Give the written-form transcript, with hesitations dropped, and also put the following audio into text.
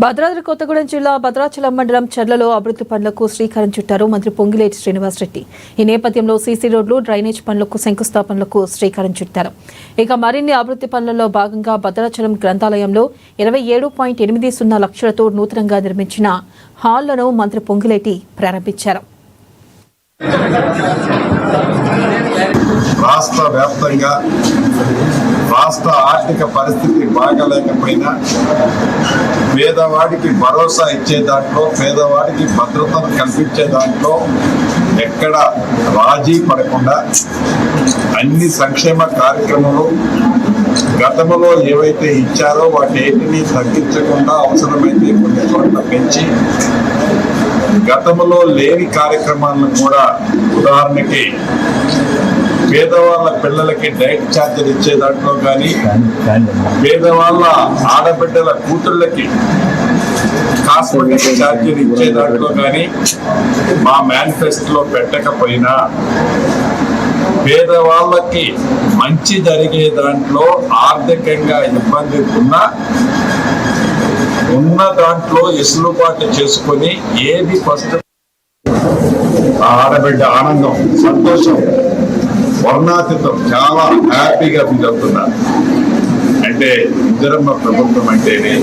భద్రాద్రి కొత్తగూడెం జిల్లా భద్రాచలం మండలం చర్లలో అభివృద్ధి పనులకు శ్రీకారం చుట్టారు మంత్రి పొంగిలేటి శ్రీనివాసరెడ్డి. ఈ నేపథ్యంలో సీసీ రోడ్లు, డ్రైనేజ్ పనులకు శంకుస్థాపనలకు శ్రీకారం చుట్టారు. ఇక మరిన్ని అభివృద్ధి పనులలో భాగంగా భద్రాచలం గ్రంథాలయంలో 27.80 లక్షలతో నూతనంగా నిర్మించిన హాల్లను మంత్రి పొంగిలేటి ప్రారంభించారు. రాష్ట్ర వ్యాప్తంగా రాష్ట్ర ఆర్థిక పరిస్థితి బాగలేకపోయినా పేదవాడికి భరోసా ఇచ్చే దాంట్లో, పేదవాడికి భద్రతను కల్పించే దాంట్లో ఎక్కడ రాజీ పడకుండా అన్ని సంక్షేమ కార్యక్రమాలు గతంలో ఏవైతే ఇచ్చారో వాటిని తగ్గించకుండా అవసరమైతే కొన్ని చోట్ల పెంచి గతంలో లేని కార్యక్రమాలను కూడా, ఉదాహరణకి పేదవాళ్ళ పిల్లలకి డైట్ ఛార్జీలు ఇచ్చే దాంట్లో కానీ, పేదవాళ్ళ ఆడబిడ్డల కూతుళ్ళకి కాస్మెటిక్ ఛార్జీలు ఇచ్చే దాంట్లో కానీ మా మేనిఫెస్టోలో పెట్టకపోయినా పేదవాళ్ళకి మంచి జరిగే దాంట్లో ఆర్థికంగా ఇబ్బంది ఉన్న దాంట్లో వెసులుబాటు చేసుకొని ఏది ఫస్ట్ ఆడబిడ్డ ఆనందం, సంతోషం, వర్ణాతీతం చాలా హ్యాపీగా ఫీల్ అవుతున్నారు. అంటే ఇందిరమ్మ ప్రభుత్వం అంటేనే